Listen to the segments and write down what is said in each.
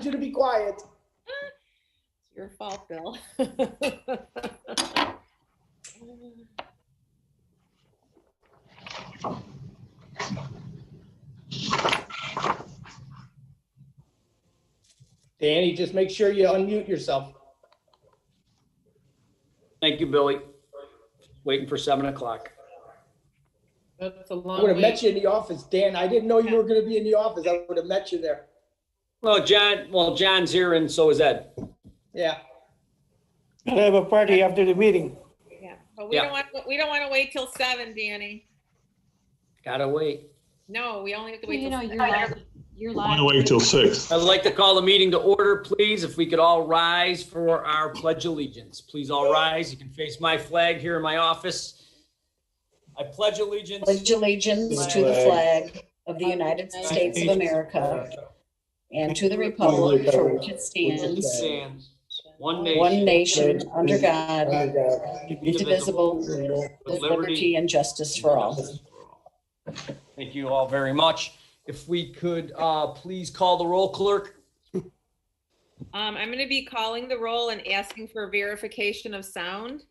you to be quiet. It's your fault, Bill. Danny, just make sure you unmute yourself. Thank you, Billy. Waiting for 7 o'clock. That's a I long would have met wait. you in the office, Dan. I didn't know you were going to be in the office. I would have met you there. Well, John's here and so is Ed. Yeah. I have a party after the meeting. Yeah, but we Yeah. don't want to wait till 7, Danny. Gotta wait. No, we only have to Well, wait you till know, 7. you're I'm live. gonna wait till 6. I'd like to call the meeting to order, please. If we could all rise for our pledge allegiance. Please all rise. You can face my flag here in my office. I pledge allegiance. Pledge allegiance to the flag of the United States of America and to the republic for which it stands, Stands. One one nation. nation, under God, indivisible, with liberty and justice for all. Thank you all very much. If we could please call the roll, clerk. I'm going to be calling the roll and asking for verification of sound.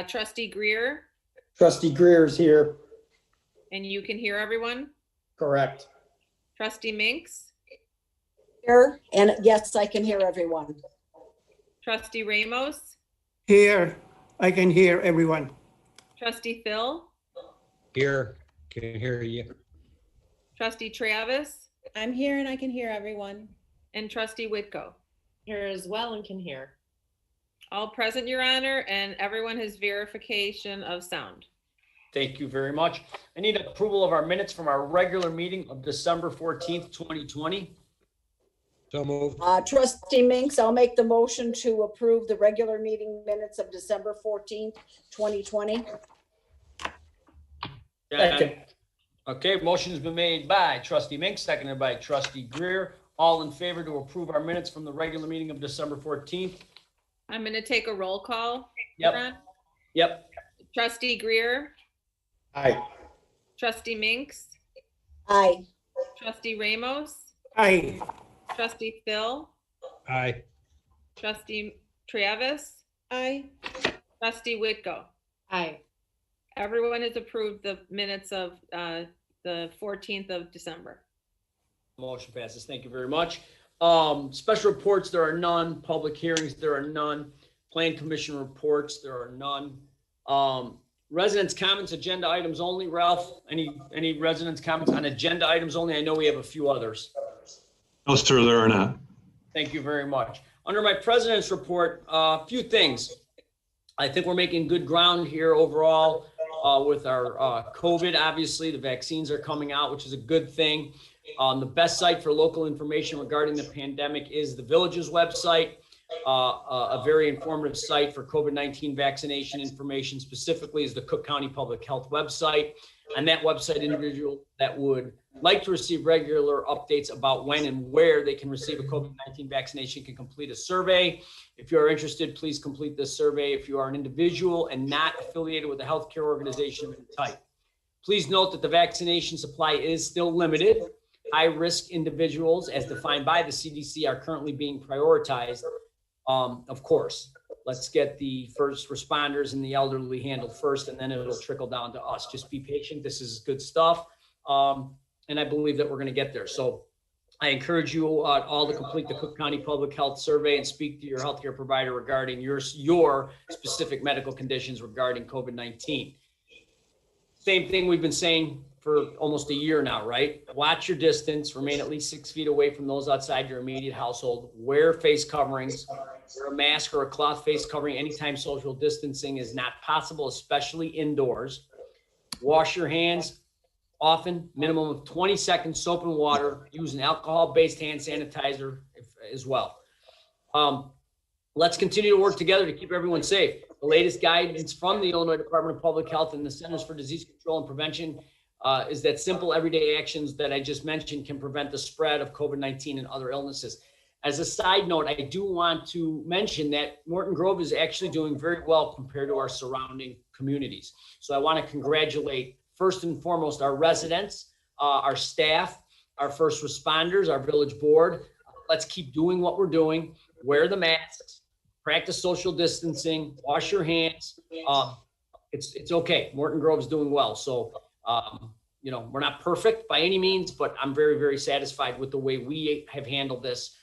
Trustee Greer, Trustee Greer's here. and you can hear everyone. Correct. Trustee Minks, Here, and yes, I can hear everyone. Trustee Ramos, Here, I can hear everyone. Trustee Phil, Here, can hear you. Trustee Travis, I'm here and I can hear everyone. and Trustee Whitco. Here as well and can hear. All present, Your Honor, and everyone has verification of sound. Thank you very much. I need approval of our minutes from our regular meeting of December 14th, 2020. So moved. Trustee Minks, I'll make the motion to approve the regular meeting minutes of December 14th, 2020. Second. Okay, motion's been made by Trustee Mink, seconded by Trustee Greer. All in favor to approve our minutes from the regular meeting of December 14th? I'm going to take a roll call. Your Yep, Honor. yep. Trustee Greer, Aye. Trustee Minks, Aye. Trustee Ramos, Aye. Trustee Phil, Aye. Trustee Travis, Aye. Trustee Whitco. Aye. Everyone has approved the minutes of the 14th of December. Motion passes. Thank you very much. Special reports, there are none. Public hearings, there are none. Plan Commission reports, there are none. Residents' comments, agenda items only. Ralph, any residents' comments on agenda items only? I know we have a few others. No, sir, there are not. Thank you very much. Under my president's report, a few things. I think we're making good ground here overall with our COVID. Obviously, the vaccines are coming out, which is a good thing. The best site for local information regarding the pandemic is the Village's website, a very informative site for COVID-19 vaccination information. Specifically is the Cook County Public Health website. On that website, individuals that would like to receive regular updates about when and where they can receive a COVID-19 vaccination can complete a survey. If you are interested, please complete this survey. If you are an individual and not affiliated with a healthcare organization of any type. Please note that the vaccination supply is still limited. High-risk individuals, as defined by the CDC, are currently being prioritized. Of course, let's get the first responders and the elderly handled first, and then it'll trickle down to us. Just be patient. This is good stuff. And I believe that we're going to get there. So I encourage you all to complete the Cook County Public Health Survey and speak to your healthcare provider regarding your specific medical conditions regarding COVID-19. Same thing we've been saying for almost a year now, right? Watch your distance, remain at least 6 feet away from those outside your immediate household, wear face coverings, wear a mask or a cloth face covering anytime social distancing is not possible, especially indoors. Wash your hands often, minimum of 20 seconds, soap and water. Use an alcohol-based hand sanitizer as well. Let's continue to work together to keep everyone safe. The latest guidance from the Illinois Department of Public Health and the Centers for Disease Control and Prevention is that simple everyday actions that I just mentioned can prevent the spread of COVID-19 and other illnesses. As a side note, I do want to mention that Morton Grove is actually doing very well compared to our surrounding communities. So I want to congratulate first and foremost our residents, our staff, our first responders, our village board, let's keep doing what we're doing. Wear the masks, practice social distancing, wash your hands. It's okay. Morton Grove's doing well. So, we're not perfect by any means, but I'm very, very satisfied with the way we have handled this.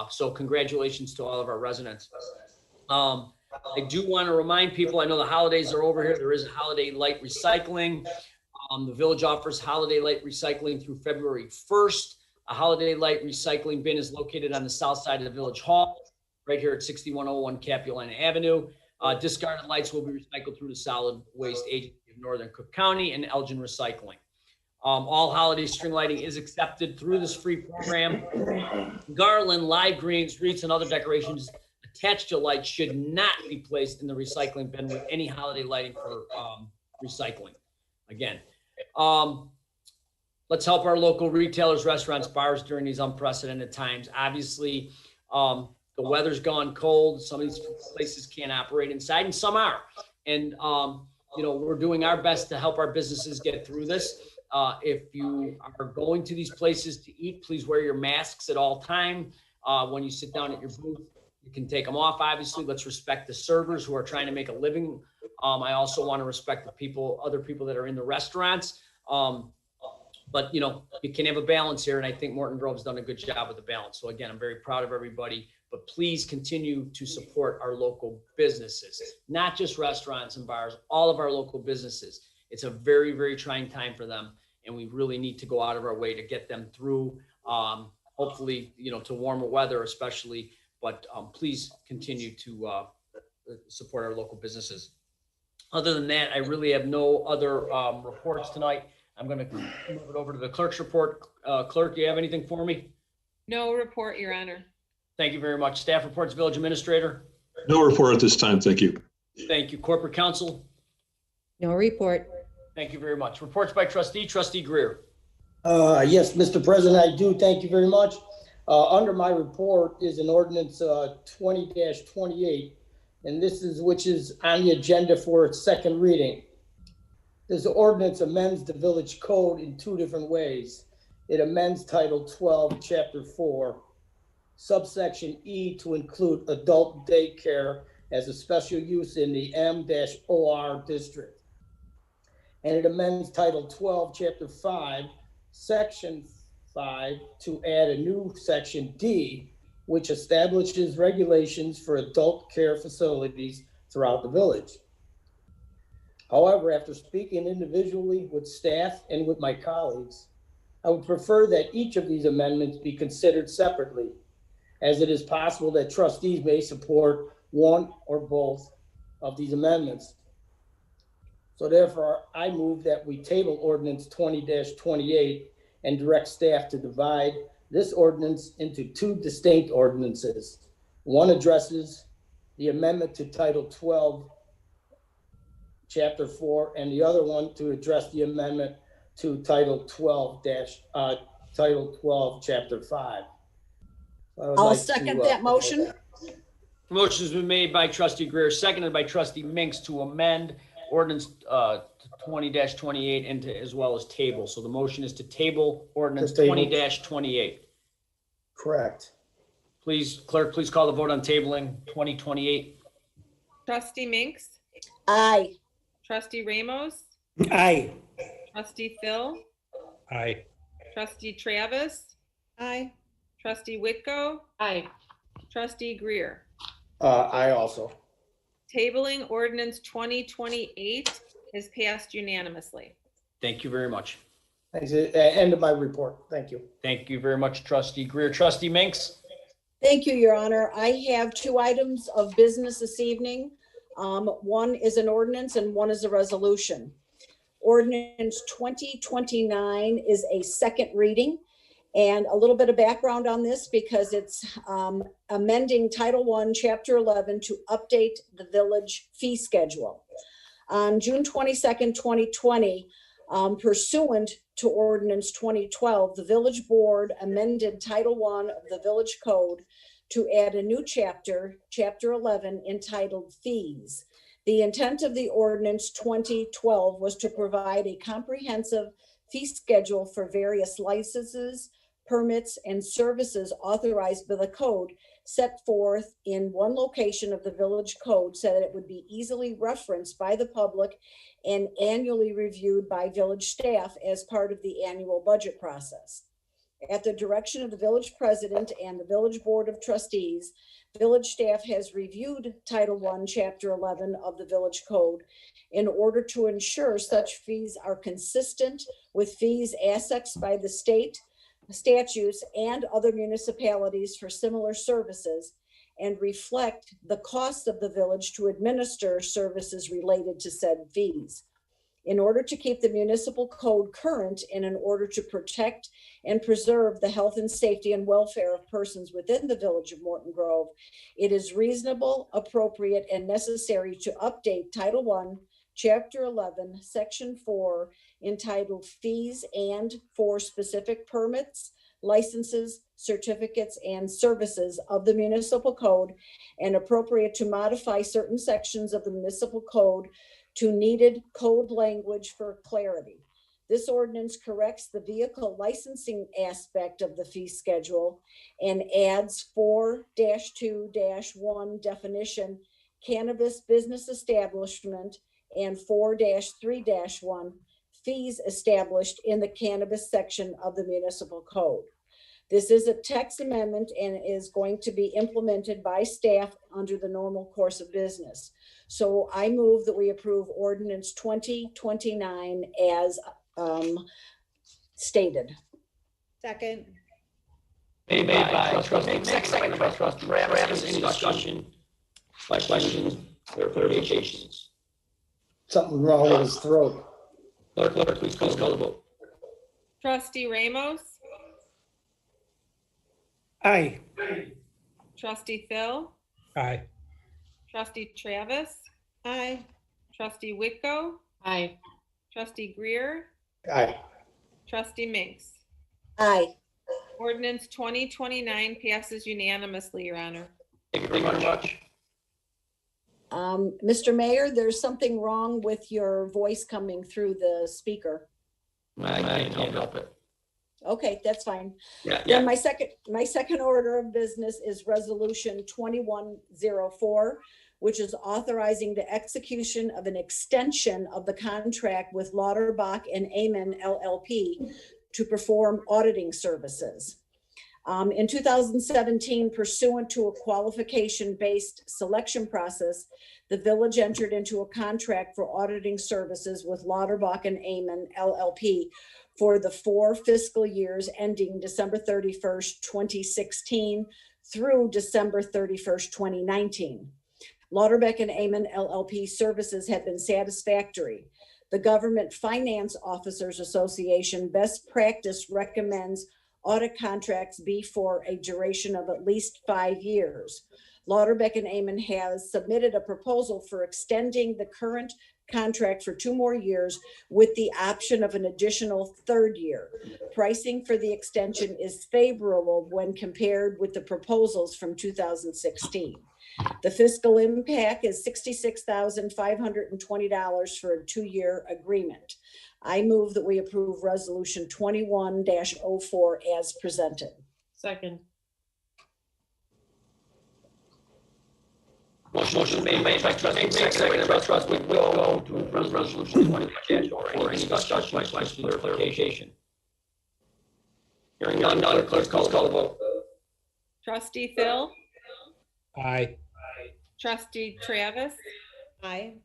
So congratulations to all of our residents. I do want to remind people, I know the holidays are over here. There is a holiday light recycling. The village offers holiday light recycling through February 1st. A holiday light recycling bin is located on the south side of the village hall, right here at 6101 Capuline Avenue. Discarded lights will be recycled through the Solid Waste Agency of Northern Cook County and Elgin Recycling. All holiday string lighting is accepted through this free program. Garland, live greens, wreaths, and other decorations attached to lights should not be placed in the recycling bin with any holiday lighting for recycling. Again, let's help our local retailers, restaurants, bars during these unprecedented times. Obviously, the weather's gone cold. Some of these places can't operate inside, and some are. And we're doing our best to help our businesses get through this. If you are going to these places to eat, please wear your masks at all time. When you sit down at your booth, you can take them off. Obviously, let's respect the servers who are trying to make a living. I also want to respect the other people that are in the restaurants. But you can have a balance here, and I think Morton Grove's done a good job with the balance. So again, I'm very proud of everybody, but please continue to support our local businesses, not just restaurants and bars, all of our local businesses. It's a very, very trying time for them, and we really need to go out of our way to get them through, hopefully, to warmer weather especially, but please continue to support our local businesses. Other than that, I really have no other reports tonight. I'm going to move it over to the clerk's report. Clerk, do you have anything for me? No report, Your Honor. Thank you very much. Staff reports, village administrator. No report at this time. Thank you. Thank you. Corporate counsel. No report. Thank you very much. Reports by trustee Greer. Yes, Mr. President, I do. Thank you very much. Under my report is an ordinance 20-28, and which is on the agenda for its second reading. This ordinance amends the village code in two different ways. It amends Title 12, Chapter 4, subsection E to include adult daycare as a special use in the M-OR district. And it amends Title 12, Chapter 5, Section 5 to add a new Section D, which establishes regulations for adult care facilities throughout the village. However, after speaking individually with staff and with my colleagues, I would prefer that each of these amendments be considered separately, as it is possible that trustees may support one or both of these amendments. So therefore, I move that we table ordinance 20-28 and direct staff to divide this ordinance into two distinct ordinances. One addresses the amendment to Title 12, Chapter 4, and the other one to address the amendment to Title 12, Chapter 5. I'll second that motion. Motion has been made by trustee Greer, seconded by trustee Minks to amend ordinance 20-28 and as well as table. So the motion is to table ordinance 20-28. Correct. Please, clerk, please call the vote on tabling 20-28. Trustee Minks, Aye. trustee Ramos, Aye. trustee Phil, Aye. trustee Travis, Aye. trustee Whitko, Aye. trustee Greer. I also. Tabling ordinance 2028 is passed unanimously. Thank you very much. That's it. End of my report. Thank you. Thank you very much, trustee Greer. Trustee Minks? Thank you, Your Honor. I have two items of business this evening. One is an ordinance and one is a resolution. Ordinance 2029 is a second reading. And a little bit of background on this because it's amending Title 1, Chapter 11 to update the village fee schedule. On June 22nd, 2020, pursuant to Ordinance 2012, the village board amended Title 1 of the village code to add a new chapter, Chapter 11, entitled Fees. The intent of the Ordinance 2012 was to provide a comprehensive fee schedule for various licenses, permits, and services authorized by the code set forth in one location of the village code so that it would be easily referenced by the public and annually reviewed by village staff as part of the annual budget process. At the direction of the village president and the village board of trustees, village staff has reviewed Title I, Chapter 11 of the village code in order to ensure such fees are consistent with fees assessed by the state statutes and other municipalities for similar services and reflect the cost of the village to administer services related to said fees. In order to keep the municipal code current and in order to protect and preserve the health and safety and welfare of persons within the village of Morton Grove, it is reasonable, appropriate, and necessary to update Title I, Chapter 11, Section 4, entitled Fees and for specific permits, licenses, certificates, and services of the municipal code, and appropriate to modify certain sections of the municipal code to needed code language for clarity. This ordinance corrects the vehicle licensing aspect of the fee schedule and adds 4-2-1 definition, cannabis business establishment, and 4-3-1 fees established in the cannabis section of the municipal code. This is a text amendment and is going to be implemented by staff under the normal course of business. So I move that we approve ordinance 2029 as stated. Second. Made by trustee Mix, seconded by trustee Travis. Any discussion, questions, or clarifications? Something wrong with his throat. Clerk, please call the vote. Trustee Ramos, Aye. trustee Phil, Aye. trustee Travis, Aye. trustee Whitco, Aye. trustee Greer, Aye. trustee Minks. Aye. Ordinance 2029 passes unanimously, Your Honor. Thank you very much. Mr. Mayor, there's something wrong with your voice coming through the speaker. I can't help it. Okay, that's fine. Yeah. Then my second order of business is resolution 2104, which is authorizing the execution of an extension of the contract with Lauterbach and Amen LLP to perform auditing services. In 2017, pursuant to a qualification-based selection process, the village entered into a contract for auditing services with Lauterbach and Amen LLP for the 4 fiscal years ending December 31st, 2016 through December 31st, 2019. Lauterbach and Amen LLP services have been satisfactory. The Government Finance Officers Association best practice recommends audit contracts be for a duration of at least 5 years. Lauterbach and Amen has submitted a proposal for extending the current contract for 2 more years with the option of an additional 3rd year. Pricing for the extension is favorable when compared with the proposals from 2016. The fiscal impact is $66,520 for a 2-year agreement. I move that we approve resolution 21-04 as presented. Second. Motion made by trustee Mix, seconded by trustee Whitco to approve resolution 20-04. Any discussion, questions, or clarification? Hearing none, clerk, call the vote. Trustee Phil, Aye. trustee Travis, Aye.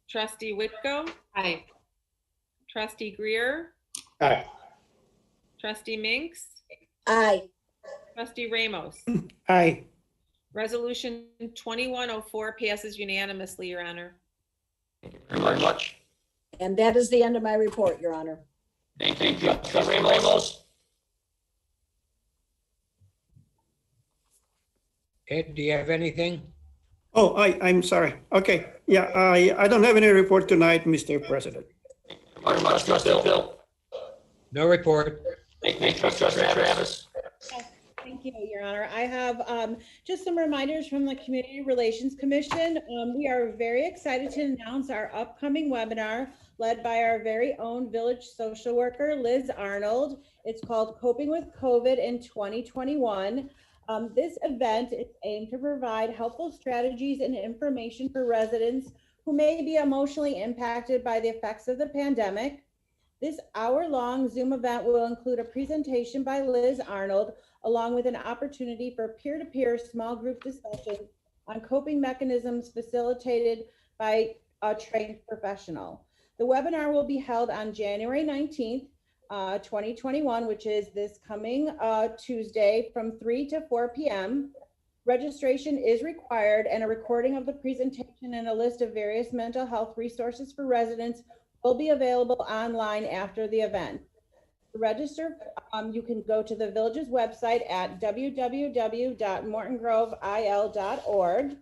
trustee Whitco, Aye. trustee Greer, Aye. trustee Minks, Aye. trustee Ramos. Aye. Resolution 2104 passes unanimously, Your Honor. Thank you very much. And that is the end of my report, Your Honor. Thank you, trustee Ramos. Ed, do you have anything? Oh, I'm sorry. Okay. Yeah, I don't have any report tonight, Mr. President. Very much, trustee Phil. No report. Thank you, trustee Travis. Thank Thank you, Your Honor. I have just some reminders from the Community Relations Commission. We are very excited to announce our upcoming webinar led by our very own village social worker, Liz Arnold. It's called Coping with COVID in 2021. This event is aimed to provide helpful strategies and information for residents who may be emotionally impacted by the effects of the pandemic. This hour-long Zoom event will include a presentation by Liz Arnold, along with an opportunity for peer-to-peer small group discussions on coping mechanisms facilitated by a trained professional. The webinar will be held on January 19th, 2021, which is this coming Tuesday from 3 to 4 p.m. Registration is required, and a recording of the presentation and a list of various mental health resources for residents will be available online after the event. To register, you can go to the village's website at www.mortongrovil.org.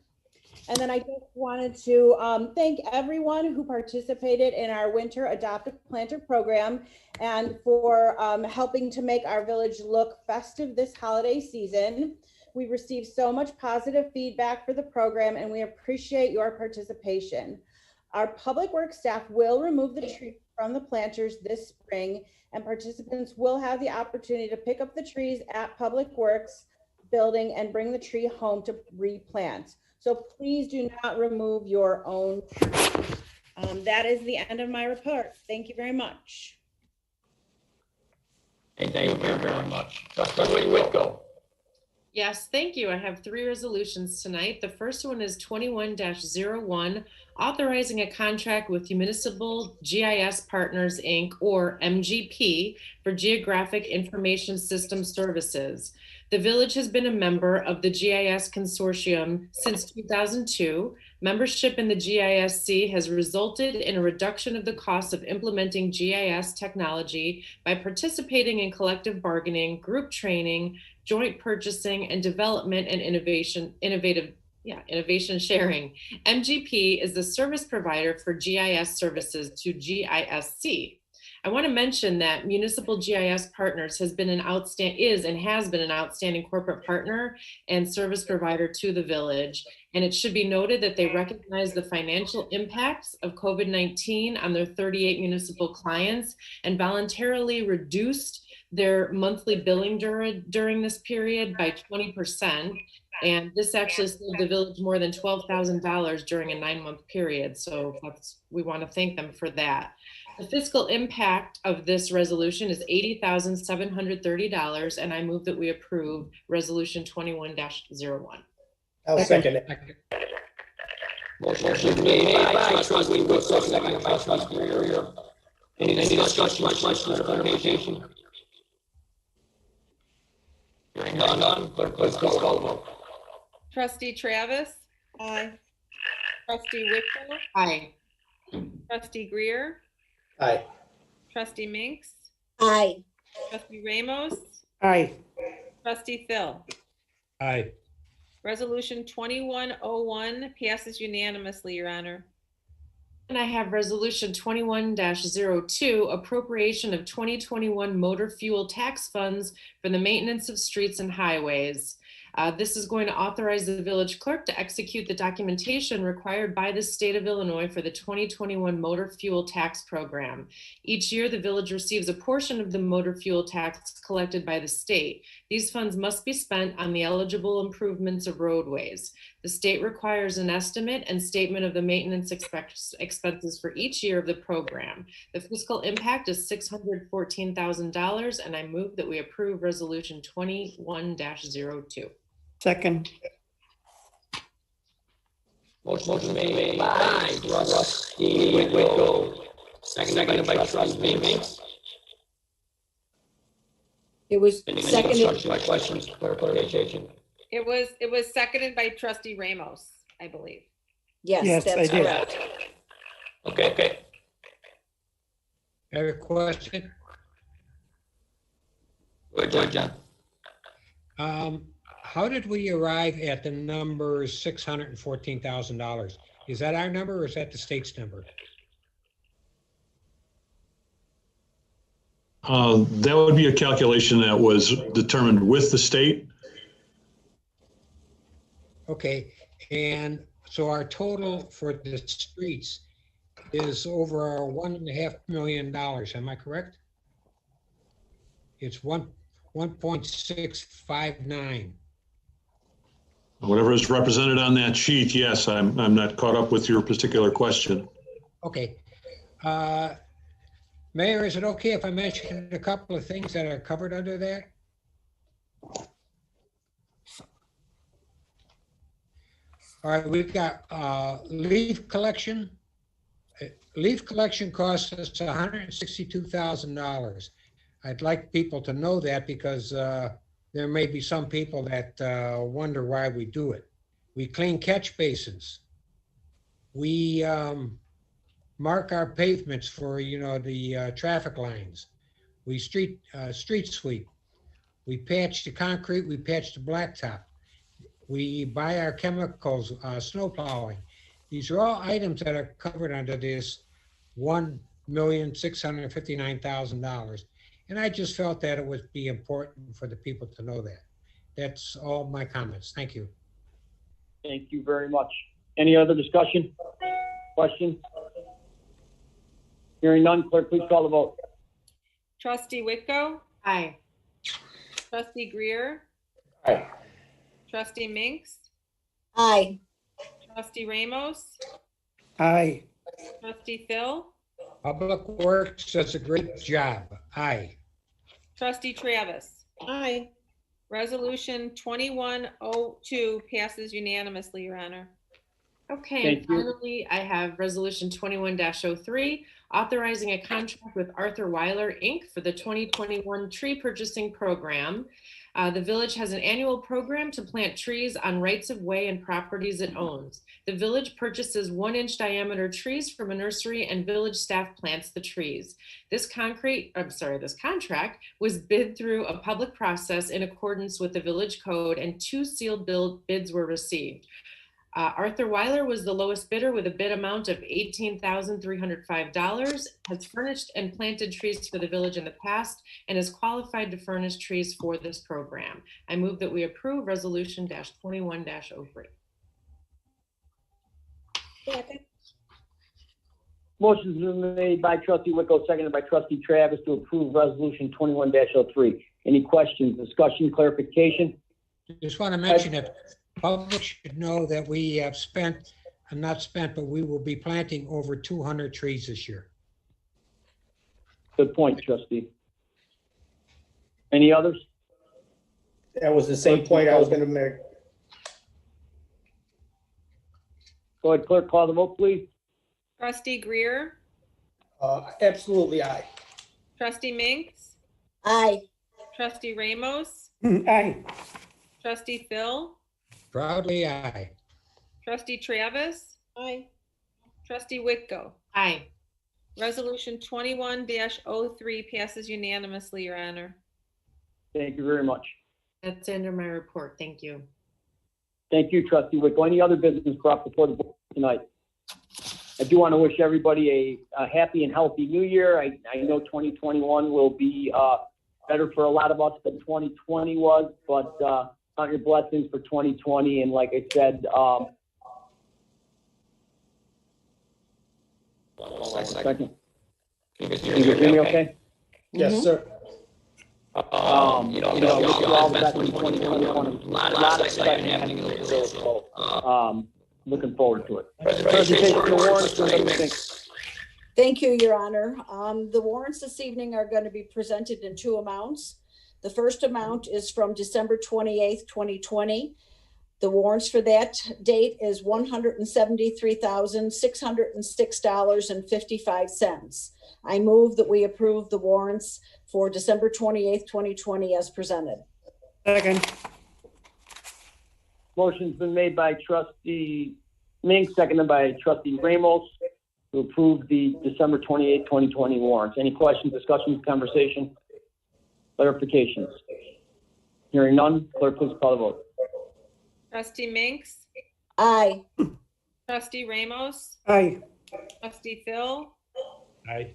And then I just wanted to thank everyone who participated in our Winter Adopt a Planter program and for helping to make our village look festive this holiday season. We received so much positive feedback for the program, and we appreciate your participation. Our public works staff will remove the trees from the planters this spring, and participants will have the opportunity to pick up the trees at Public Works building and bring the tree home to replant. So please do not remove your own trees. That is the end of my report. Thank you very much. Hey, thank you very much. Trustee Whitco. Yes, thank you. I have 3 resolutions tonight. The first one is 21-01, authorizing a contract with Municipal GIS Partners, Inc., or MGP, for Geographic Information System Services. The village has been a member of the GIS Consortium since 2002. Membership in the GISC has resulted in a reduction of the cost of implementing GIS technology by participating in collective bargaining, group training, joint purchasing, and development and innovation sharing. MGP is the service provider for GIS services to GISC. I want to mention that Municipal GIS Partners has been an outstanding corporate partner and service provider to the village. And it should be noted that they recognize the financial impacts of COVID-19 on their 38 municipal clients and voluntarily reduced their monthly billing during this period by 20%. And this actually saved the village more than $12,000 during a 9-month period. So we want to thank them for that. The fiscal impact of this resolution is $80,730, and I move that we approve Resolution 21-01. I'll second it. Motion made by Trustee Whitco, seconded by Trustee Greer. Any discussion on clarification? Hearing none, clerk, please call the vote. Trustee Travis, Aye. trustee Whitco, Aye. trustee Greer, Aye. trustee Minks, Aye. trustee Ramos, Aye. trustee Phil. Aye. Resolution 2101 passes unanimously, Your Honor. And I have Resolution 21-02, appropriation of 2021 motor fuel tax funds for the maintenance of streets and highways. This is going to authorize the village clerk to execute the documentation required by the state of Illinois for the 2021 motor fuel tax program. Each year, the village receives a portion of the motor fuel tax collected by the state. These funds must be spent on the eligible improvements of roadways. The state requires an estimate and statement of the maintenance expenses for each year of the program. The fiscal impact is $614,000, and I move that we approve Resolution 21-02. Second. Motion made by Trustee Whitco, seconded by Trustee Minks. It was Any seconded. discussion or questions, clarification? It was seconded by trustee Ramos, I believe. Yes, Yes, I that's did. correct. Okay. I have a question. Go ahead, John. How did we arrive at the number $614,000? Is that our number or is that the state's number? That would be a calculation that was determined with the state. Okay, and so our total for the streets is over $1.5 million. Am I correct? It's 1.659. Whatever is represented on that sheet, yes, I'm not caught up with your particular question. Okay. Mayor, is it okay if I mention a couple of things that are covered under that? All right, we've got leaf collection. Leaf collection costs us $162,000. I'd like people to know that because there may be some people that wonder why we do it. We clean catch basins. We mark our pavements for, the traffic lines. We street sweep. We patch the concrete. We patch the blacktop. We buy our chemicals, snow plowing. These are all items that are covered under this $1,659,000. And I just felt that it would be important for the people to know that. That's all my comments. Thank you. Thank you very much. Any other discussion? Questions? Hearing none, clerk, please call the vote. Trustee Whitko, Aye. trustee Greer, Aye. trustee Minks, Aye. trustee Ramos, Aye. trustee Phil, Public Works does a great job. Aye. trustee Travis. Aye. Resolution 2102 passes unanimously, Your Honor. Okay, and Thank you. finally, I have Resolution 21-03, authorizing a contract with Arthur Weiler, Inc. for the 2021 tree purchasing program. The village has an annual program to plant trees on rights of way and properties it owns. The village purchases 1-inch diameter trees from a nursery and village staff plants the trees. This contract was bid through a public process in accordance with the village code, and 2 sealed bids were received. Arthur Weiler was the lowest bidder with a bid amount of $18,305, has furnished and planted trees for the village in the past, and is qualified to furnish trees for this program. I move that we approve Resolution -21-03. Second. Motion's been made by trustee Whitko, seconded by trustee Travis to approve resolution 21-03. Any questions, discussion, clarification? Just want to mention that public should know that we have but we will be planting over 200 trees this year. Good point, trustee. Any others? That was the same point I was going to make. Go ahead, clerk, call the vote, please. Trustee Greer, Absolutely aye. trustee Minks, Aye. trustee Ramos, Aye. trustee Phil, Proudly aye. trustee Travis, Aye. trustee Whitko. Aye. Resolution 21-03 passes unanimously, Your Honor. Thank you very much. That's under my report. Thank you. Thank you, trustee Whitko. Any other business brought before the board tonight? I do want to wish everybody a happy and healthy new year. I know 2021 will be better for a lot of us than 2020 was, but count your blessings for 2020. And like I said, second. Can you hear me okay? Yes, sir. Wish you all the best in 2021. A lot of excitement happening in the village. So, looking forward to it. Presentation of the warrants, what do you think? Thank you, Your Honor. The warrants this evening are going to be presented in 2 amounts. The first amount is from December 28th, 2020. The warrants for that date is $173,606.55. I move that we approve the warrants for December 28th, 2020 as presented. Second. Motion's been made by trustee Mink, seconded by trustee Ramos to approve the December 28, 2020 warrants. Any questions, discussions, conversation, clarifications? Hearing none, clerk, please call the vote. Trustee Minks, Aye. trustee Ramos, Aye. trustee Phil, Aye.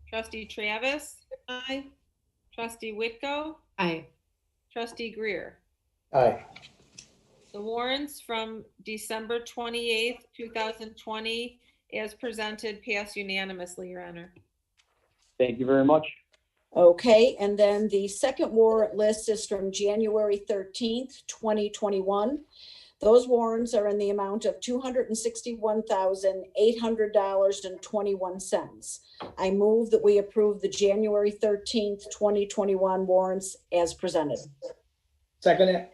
trustee Travis, Aye. trustee Whitko, Aye. trustee Greer. Aye. The warrants from December 28th, 2020, as presented, pass unanimously, Your Honor. Thank you very much. Okay, and then the second warrant list is from January 13th, 2021. Those warrants are in the amount of $261,800.21. I move that we approve the January 13th, 2021 warrants as presented. Second it.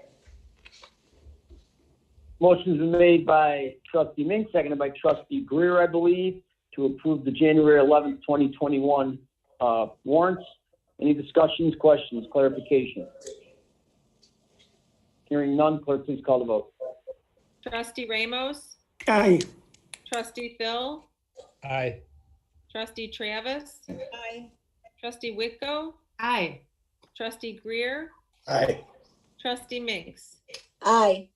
Motion's been made by trustee Mink, seconded by trustee Greer, I believe, to approve the January 11th, 2021 warrants. Any discussions, questions, clarification? Hearing none, clerk, please call the vote. Trustee Ramos, Aye. trustee Phil, Aye. trustee Travis, Aye. trustee Whitco, Aye. trustee Greer, Aye. trustee Minks. Aye.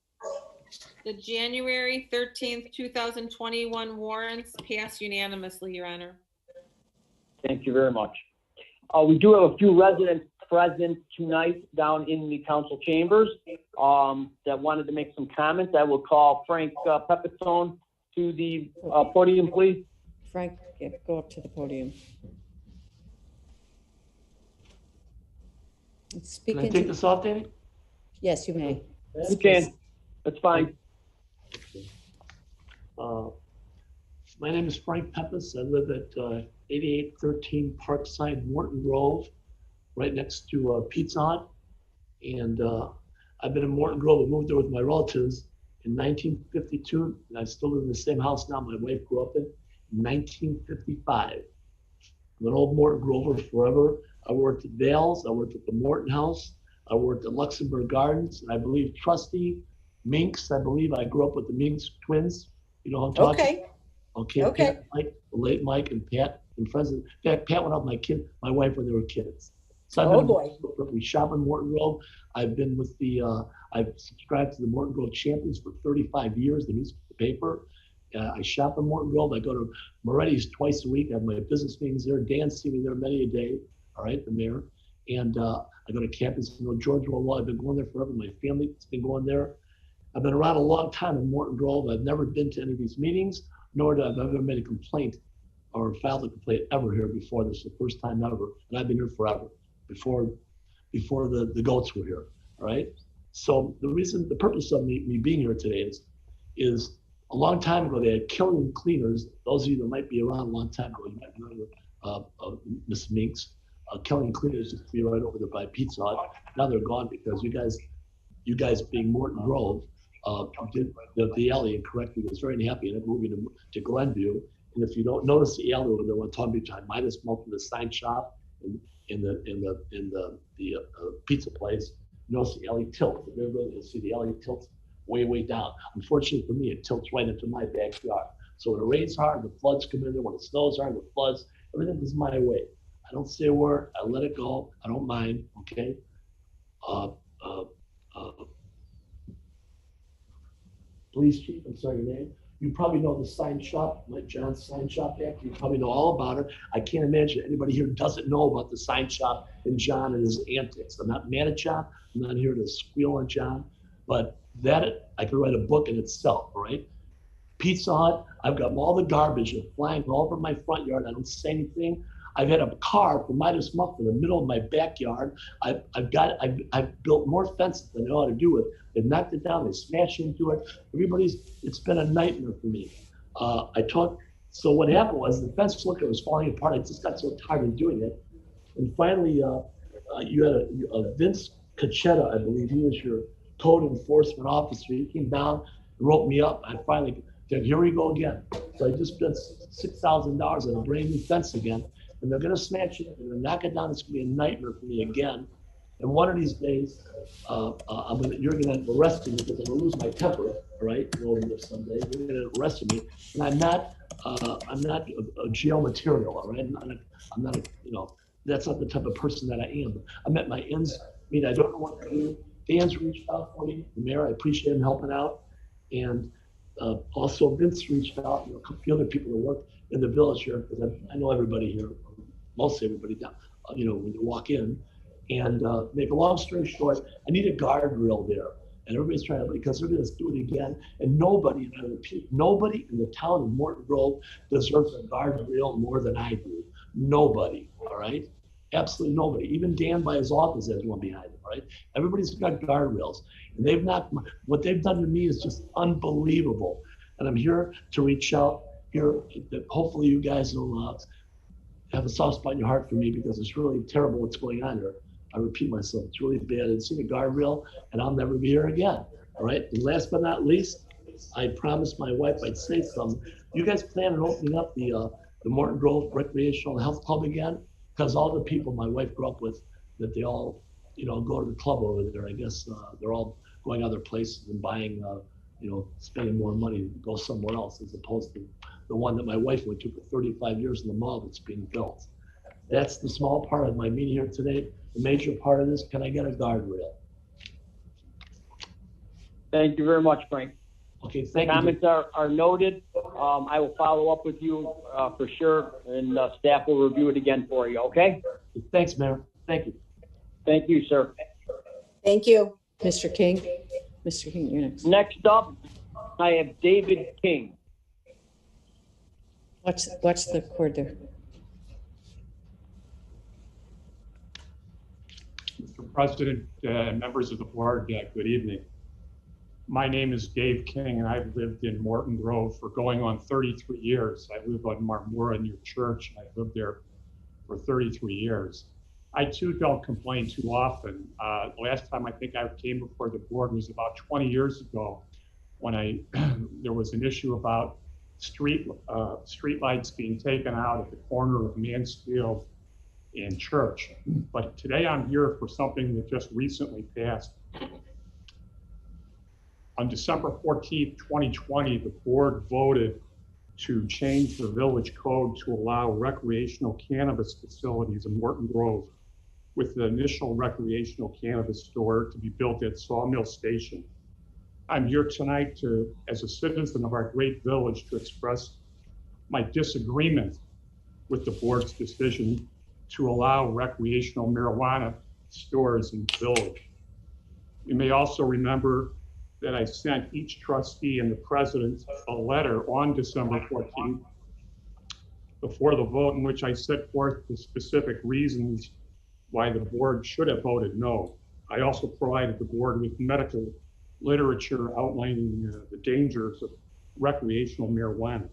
The January 13th, 2021 warrants pass unanimously, Your Honor. Thank you very much. We do have a few residents present tonight down in the council chambers that wanted to make some comments. I will call Frank Pepitone to the podium, please. Frank, go up to the podium. Speak Can I into- take this off, Danny? Yes, you may. You can. That's fine. My name is Frank Pepis. I live at 8813 Parkside, Morton Grove, right next to Pizza Hut. And I've been in Morton Grove. I moved there with my relatives in 1952. And I still live in the same house now my wife grew up in 1955. I'm an old Morton Grover forever. I worked at Vale's. I worked at the Morton House. I worked at Luxembourg Gardens. And I believe trustee Minks, I believe I grew up with the Minks twins. You know who I'm talking Okay. Okay, Okay. Pat, Mike, the late Mike and Pat and friends. In fact, Pat went out with my wife when they were kids. So I've Oh, been boy. We shop in Morton Grove. I've been with I've subscribed to the Morton Grove Champions for 35 years, the newspaper. I shop in Morton Grove. I go to Moretti's twice a week. I have my business meetings there. Dan's seen me there many a day. All right, the mayor. And I go to campus. You know, George Orwell. I've been going there forever. My family's been going there. I've been around a long time in Morton Grove. I've never been to any of these meetings, nor have I ever made a complaint or filed a complaint ever here before. This is the first time ever, and I've been here forever, before the goats were here, all right? So the purpose of me being here today is a long time ago, they had Killing Cleaners. Those of you that might be around a long time ago, you might remember Miss Minks. Killing Cleaners used to be right over there by Pizza Hut. Now they're gone because you guys being Morton Grove, did the alley incorrectly. I was very unhappy and I'm moving to Glenview. And if you don't notice the alley over there, when Tom Beach, I might have smoked in the sign shop in the pizza place. You notice the alley tilts. You'll see the alley tilts way down. Unfortunately for me, it tilts right into my backyard. So when it rains hard, the floods come in there. When it snows hard, the floods, everything is my way. I don't say a word. I let it go. I don't mind. Okay. Police chief, I'm sorry your name. You probably know the sign shop, like John's sign shop back. You probably know all about it. I can't imagine anybody here doesn't know about the sign shop and John and his antics. I'm not mad at John. I'm not here to squeal on John, but I could write a book in itself, right? Pizza Hut, I've got all the garbage flying all over my front yard. I don't say anything. I've had a car from Midas Muff in the middle of my backyard. I've built more fences than I know how to do with. They've knocked it down. They smashed into it. It's been a nightmare for me. So what happened was the fence looked, it was falling apart. I just got so tired of doing it. And finally, you had a Vince Cacetta, I believe. He was your code enforcement officer. He came down and wrote me up. I finally said, here we go again. So I just spent $6,000 on a brand new fence again. And they're going to smash it. They're going to knock it down. It's going to be a nightmare for me again. And one of these days, you're going to arrest me because I'm going to lose my temper. All right, over this someday. You're going to arrest me, and I'm not a jail material. All right, I'm not that's not the type of person that I am. I'm at my ends. I mean, I don't know what to do. Dan's reached out for me. The mayor, I appreciate him helping out, and also Vince reached out. A few other people that work in the village here, because I know everybody here, mostly everybody down. When you walk in. And make a long story short, I need a guardrail there. And everybody's trying to, because they're gonna do it again. And nobody, and I repeat, nobody in the town of Morton Grove deserves a guardrail more than I do. Nobody, all right? Absolutely nobody. Even Dan by his office has one behind him, right? Everybody's got guardrails. And they've not, what they've done to me is just unbelievable. And I'm here to reach out here, that hopefully you guys will have a soft spot in your heart for me, because it's really terrible what's going on here. I repeat myself, it's really bad. I've seen a guardrail and I'll never be here again. All right. And last but not least, I promised my wife I'd say something. You guys plan on opening up the Morton Grove Recreational Health Club again? Because all the people my wife grew up with, that they all, go to the club over there. I guess they're all going other places and buying, spending more money to go somewhere else, as opposed to the one that my wife went to for 35 years in the mall that's being built. That's the small part of my meeting here today. The major part of this, can I get a guardrail? Thank you very much, Frank. Okay, thank you. Comments are noted. I will follow up with you for sure, and staff will review it again for you, okay? Thanks, Mayor. Thank you. Thank you, sir. Thank you. Mr. King? Mr. King, you're next. Next up, I have David King. Watch the cord there. Mr. President, members of the board, good evening. My name is Dave King, and I've lived in Morton Grove for going on 33 years. I live on Marmora near church, and I've lived there for 33 years. I too don't complain too often. Last time I think I came before the board was about 20 years ago, when there was an issue about street lights being taken out at the corner of Mansfield and Church. But today I'm here for something that just recently passed. On December 14th, 2020, the board voted to change the village code to allow recreational cannabis facilities in Morton Grove, with the initial recreational cannabis store to be built at Sawmill Station. I'm here tonight as a citizen of our great village, to express my disagreement with the board's decision to allow recreational marijuana stores in the village. You may also remember that I sent each trustee and the president a letter on December 14th before the vote, in which I set forth the specific reasons why the board should have voted no. I also provided the board with medical literature outlining the dangers of recreational marijuana.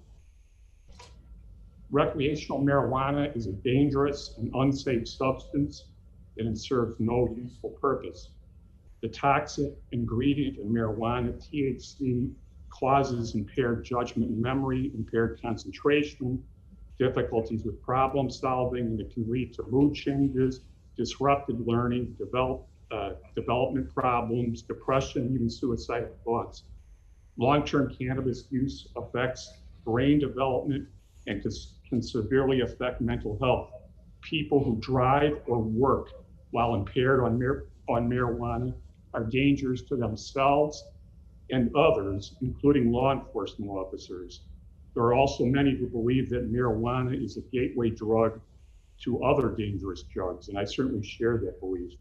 Recreational marijuana is a dangerous and unsafe substance, and it serves no useful purpose. The toxic ingredient in marijuana, THC, causes impaired judgment and memory, impaired concentration, difficulties with problem solving, and it can lead to mood changes, disrupted learning, development problems, depression, even suicidal thoughts. Long-term cannabis use affects brain development and can severely affect mental health. People who drive or work while impaired on marijuana are dangers to themselves and others, including law enforcement officers. There are also many who believe that marijuana is a gateway drug to other dangerous drugs, and I certainly share that belief.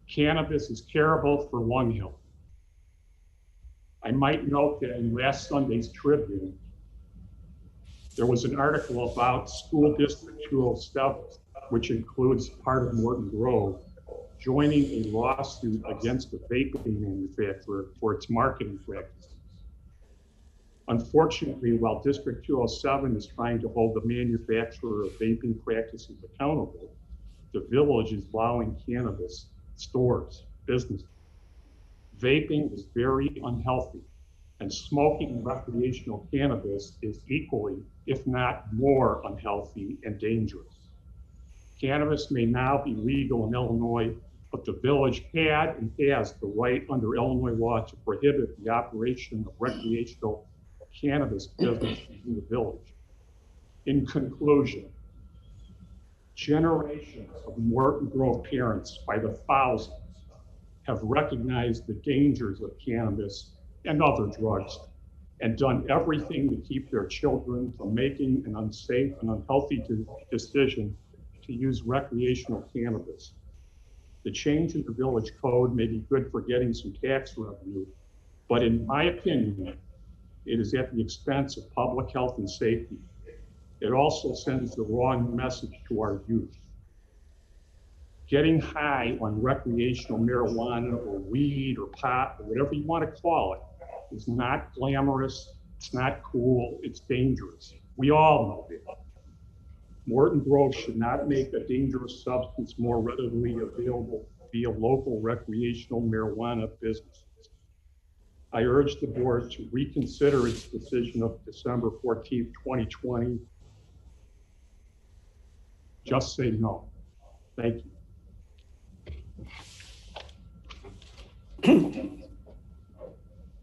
Cannabis is terrible for lung health. I might note that in last Sunday's Tribune, there was an article about School District 207, which includes part of Morton Grove, joining a lawsuit against the vaping manufacturer for its marketing practices. Unfortunately, while District 207 is trying to hold the manufacturer of vaping practices accountable, the village is allowing cannabis stores, businesses. Vaping is very unhealthy, and smoking recreational cannabis is equally, if not more, unhealthy and dangerous. Cannabis may now be legal in Illinois, but the village had and has the right under Illinois law to prohibit the operation of recreational cannabis businesses in the village. In conclusion, generations of Morton Grove parents by the thousands have recognized the dangers of cannabis and other drugs and done everything to keep their children from making an unsafe and unhealthy decision to use recreational cannabis. The change in the village code may be good for getting some tax revenue, but in my opinion, it is at the expense of public health and safety. It also sends the wrong message to our youth. Getting high on recreational marijuana or weed or pot or whatever you want to call it is not glamorous, it's not cool, it's dangerous. We all know that. Morton Grove should not make a dangerous substance more readily available via local recreational marijuana businesses. I urge the board to reconsider its decision of December 14th, 2020. Just say no. Thank you.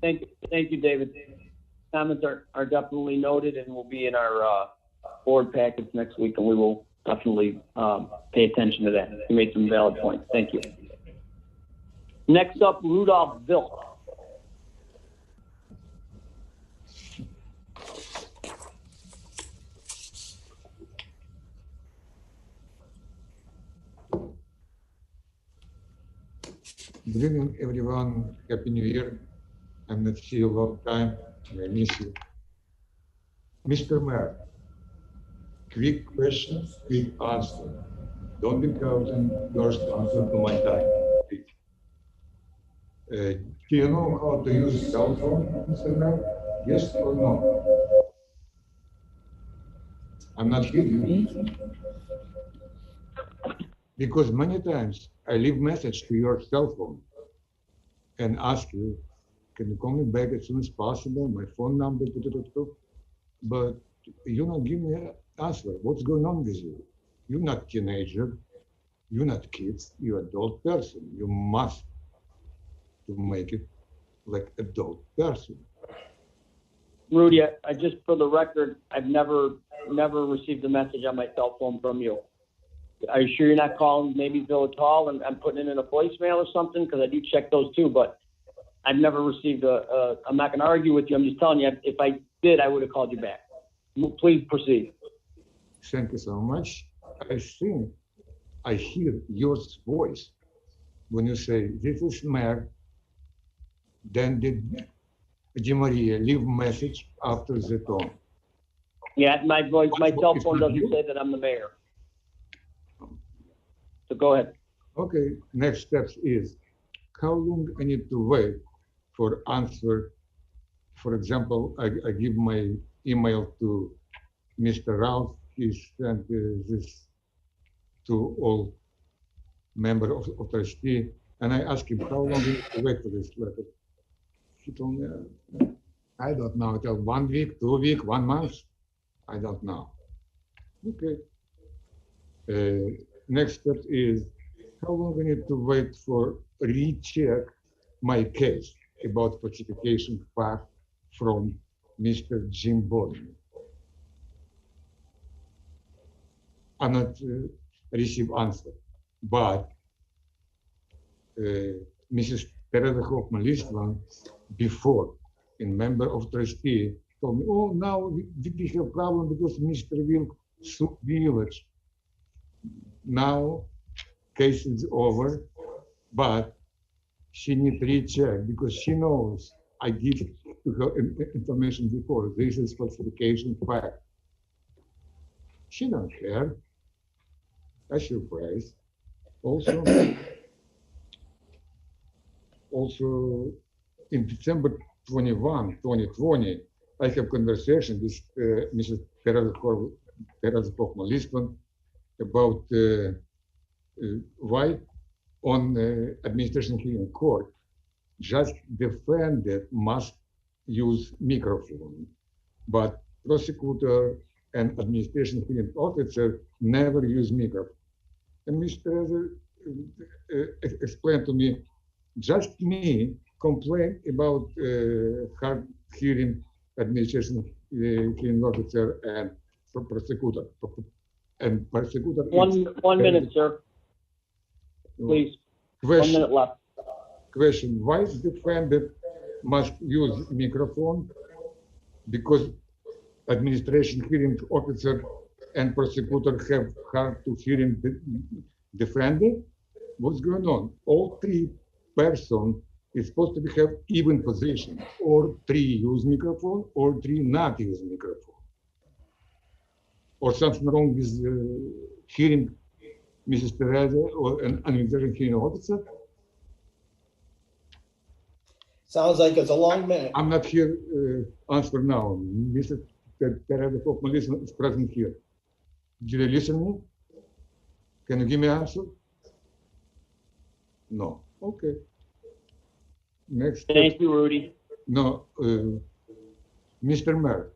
Thank you, David. Comments are definitely noted and will be in our board packets next week, and we will definitely pay attention to that. You made some valid points. Thank you. Next up, Rudolph Vilk. Good evening, everyone. Happy New Year. I'm not here a long time. I miss you. Mr. Mayor, quick question, quick answer. Don't be counting first answer to my time, please. Do you know how to use cell phone, Mr. Mayor? Yes or no? I'm not kidding you. Because many times I leave message to your cell phone and ask you, can you call me back as soon as possible? My phone number, but you don't give me an answer. What's going on with you? You're not teenager. You're not kids. You're adult person. You must to make it like adult person. Rudy, I just, for the record, I've never received a message on my cell phone from you. Are you sure you're not calling maybe Village Hall and I'm putting it in a voicemail or something? Because I do check those too, but I've never received I'm not going to argue with you. I'm just telling you, if I did, I would have called you back. Please proceed. Thank you so much. I think I hear your voice when you say, this is Mayor. Then did Di Maria leave message after the tone? Yeah, my voice, my cell phone doesn't say that I'm the mayor. So go ahead. Okay, next steps is, how long I need to wait for answer? For example, I give my email to Mr. Ralph. He sent this to all members of trustee, and I asked him how long we need to wait for this letter. He told me, I don't know, till 1 week, 2 weeks, 1 month. I don't know. Okay. Next step is, how long we need to wait for recheck my case about falsification fact from Mr. Jim Borden. I'm not receive answer, but Mrs. Teresa Hoffman-Listman, before, in member of trustee, told me, oh, now we have problem because Mr. Wilk sued village. Now, case is over, but she needs to recheck because she knows I give to her information before. This is falsification fact. She don't care. I surprised. Also, in December 21, 2020, I have conversation with Mrs. Teresa Hoffman-Listman about why on administration hearing court, just defendant must use microphone, but prosecutor and administration hearing officer never use microphone. And Mr. Teresa explained to me, just me complain about hard hearing administration hearing officer and prosecutor. And prosecutor. One minute, sir. Please. Question, 1 minute left. Question: why the defendant must use microphone? Because administration hearing officer and prosecutor have hard to hearing defendant. what's going on? All three persons is supposed to have even position, or three use microphone, or three not use microphone. Or something wrong with hearing Mrs. Teresa or an unintelligent hearing officer. Sounds like it's a long minute. I'm not here answer now. Mrs. Teresa Hoffman is present here. Did you listen to me? Can you give me an answer? No. Okay. Next. Thank you, Rudy. No, Mr. Mayor,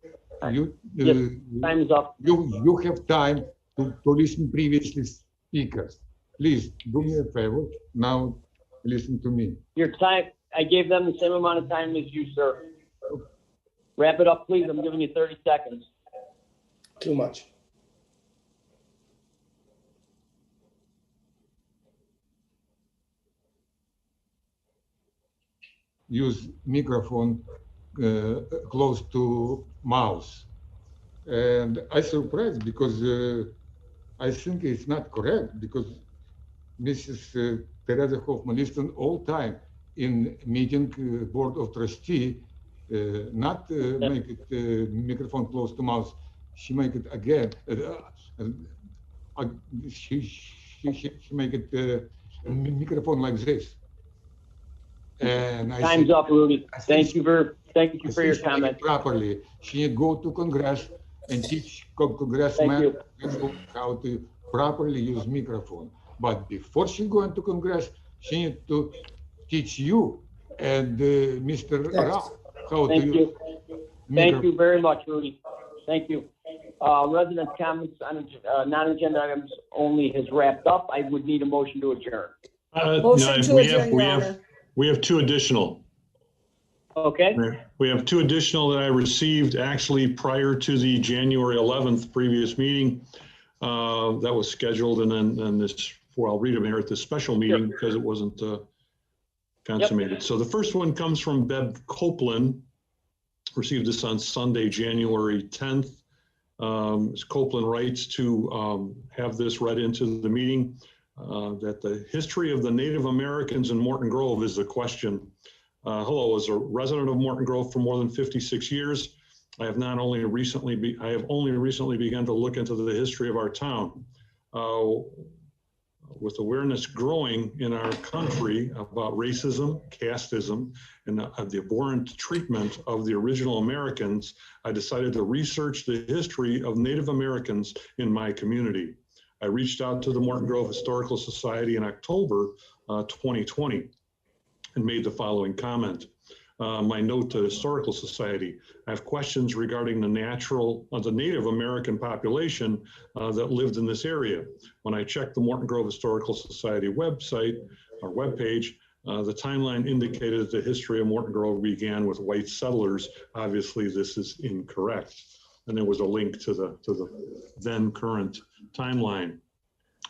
you Yes, time is up. you have time to listen previously speakers. Please do me a favor. Now listen to me. Your time, I gave them the same amount of time as you, sir. Wrap it up, please. I'm giving you 30 seconds. Too much. Use microphone close to mouth. And I surprised because I think it's not correct because Mrs. Teresa Hoffman listen all time in meeting board of trustee, not make it microphone close to mouth. She make it again. She make it microphone like this. And I Time's up, Rudy. Thank you for your comment. comment. Properly, she go to Congress and teach congressmen how to properly use microphone. But before she go into Congress, she need to teach you and Mr. Rao how to use. Thank you very much, Rudy. Thank you. Resident comments on non-agenda items only has wrapped up. I would need a motion to adjourn. Motion to adjourn, Your Honor. We have two additional. Okay. We have two additional that I received actually prior to the January 11th previous meeting that was scheduled, and then this, well, I'll read them here at this special meeting because it wasn't consummated. Yep. So the first one comes from Bev Copeland. Received this on Sunday, January 10th. Copeland writes to have this read into the meeting. That the history of the Native Americans in Morton Grove is the question. Hello, as a resident of Morton Grove for more than 56 years, I have only recently begun to look into the history of our town. With awareness growing in our country about racism, casteism, and the abhorrent treatment of the original Americans, I decided to research the history of Native Americans in my community. I reached out to the Morton Grove Historical Society in October 2020 and made the following comment. My note to the Historical Society, I have questions regarding the Native American population that lived in this area. When I checked the Morton Grove Historical Society website, or webpage, the timeline indicated that the history of Morton Grove began with white settlers. Obviously, this is incorrect. And there was a link to the then current timeline.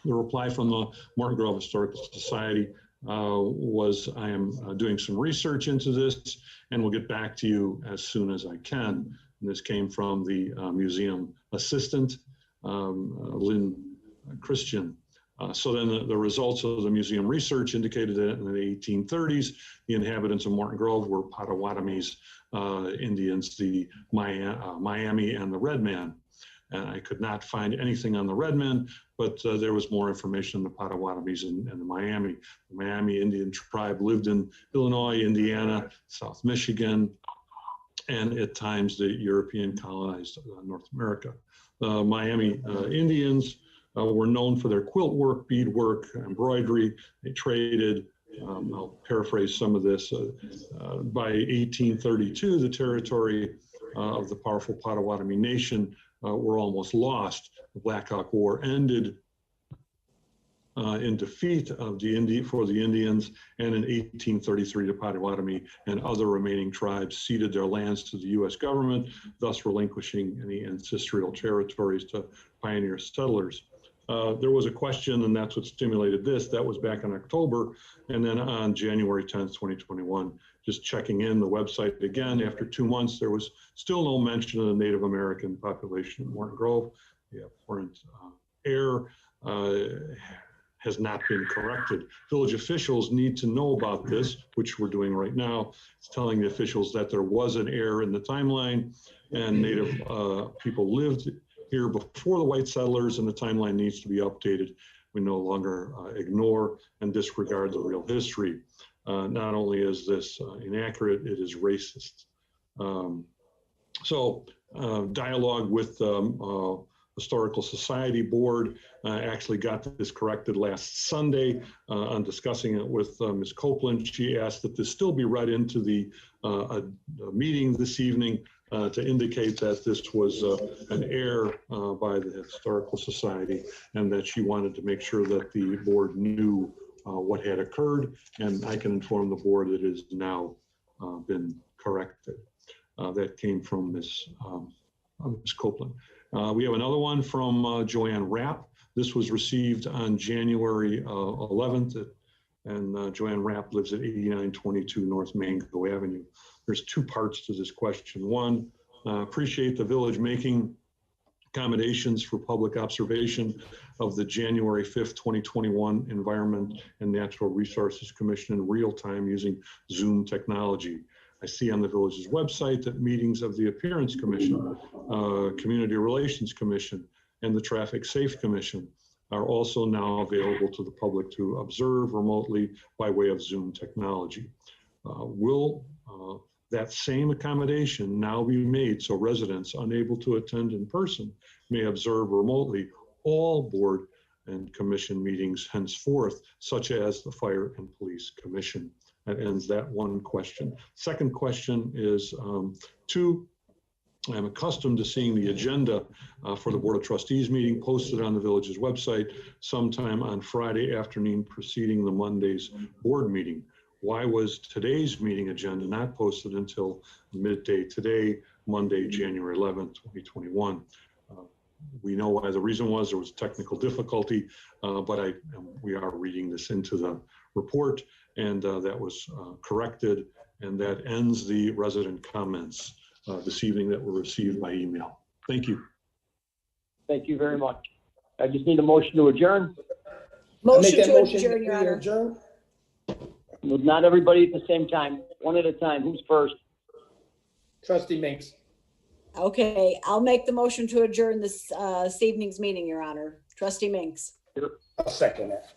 The reply from the Morton Grove Historical Society was, I am doing some research into this and we'll get back to you as soon as I can. And this came from the museum assistant, Lynn Christian. So then the results of the museum research indicated that in the 1830s, the inhabitants of Morton Grove were Potawatomis, Indians, the Miami and the Red Man. And I could not find anything on the Red Men, but there was more information on the Potawatomis and the Miami. The Miami Indian tribe lived in Illinois, Indiana, South Michigan, and at times the European colonized North America. The Miami Indians were known for their quilt work, bead work, embroidery. They traded. I'll paraphrase some of this. By 1832, the territory of the powerful Potawatomi Nation were almost lost. The Black Hawk War ended in defeat of for the Indians, and in 1833, the Potawatomi and other remaining tribes ceded their lands to the U.S. government, thus relinquishing any ancestral territories to pioneer settlers. There was a question, and that's what stimulated this. That was back in October. And then on January 10th, 2021, just checking in the website again, after 2 months, there was still no mention of the Native American population in Morton Grove. The abhorrent error has not been corrected. Village officials need to know about this, which we're doing right now. It's telling the officials that there was an error in the timeline and Native people lived here before the white settlers, and the timeline needs to be updated. We no longer ignore and disregard the real history. Not only is this inaccurate, it is racist. Dialogue with Historical Society Board actually got this corrected last Sunday on discussing it with Ms. Copeland. She asked that this still be read into the meeting this evening to indicate that this was an error by the Historical Society and that she wanted to make sure that the board knew what had occurred, and I can inform the board that it has now been corrected. That came from Ms. Copeland. We have another one from Joanne Rapp. This was received on January 11th, and Joanne Rapp lives at 8922 North Mango Avenue. There's two parts to this question. One, appreciate the village making accommodations for public observation of the January 5th, 2021 Environment and Natural Resources Commission in real time using Zoom technology. I see on the village's website that meetings of the Appearance Commission, Community Relations Commission, and the Traffic Safe Commission are also now available to the public to observe remotely by way of Zoom technology. Will that same accommodation now be made so residents unable to attend in person may observe remotely all board and commission meetings henceforth, such as the Fire and Police Commission? That ends that one question. Second question is I'm accustomed to seeing the agenda for the Board of Trustees meeting posted on the village's website sometime on Friday afternoon preceding the Monday's board meeting. Why was today's meeting agenda not posted until midday today, Monday, January 11th, 2021? We know why the reason was. There was technical difficulty, but we are reading this into the report, and that was corrected, and that ends the resident comments this evening that were received by email. Thank you. Thank you very much. I just need a motion to adjourn. Motion to adjourn, Your Honor. Not everybody at the same time, one at a time. Who's first? Trustee Minks. Okay, I'll make the motion to adjourn this evening's meeting, Your Honor. Trustee Minks. I'll second that.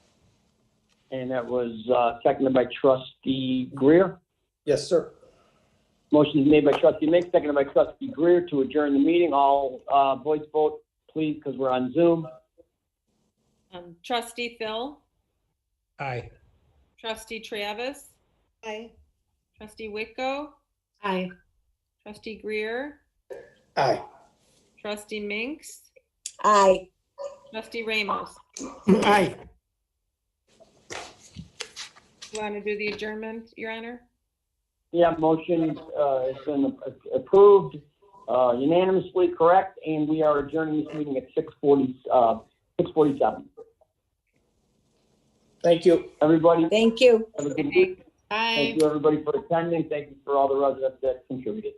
And that was seconded by Trustee Greer. Yes, sir. Motion is made by Trustee Minks, seconded by Trustee Greer to adjourn the meeting. All voice vote, please, because we're on Zoom. Trustee Phil. Aye. Trustee Travis. Aye. Trustee Whitco. Aye. Trustee Greer. Aye. Trustee Minks. Aye. Trustee Ramos. Aye. You want to do the adjournment, Your Honor? Yeah, motion has been approved unanimously, correct, and we are adjourning this meeting at 6:47. Thank you. Everybody. Thank you. Have a good week. Bye. Thank you, everybody, for attending. Thank you for all the residents that contributed.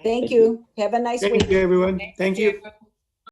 Thank you. Have a nice week. Thank you, everyone. Thank you.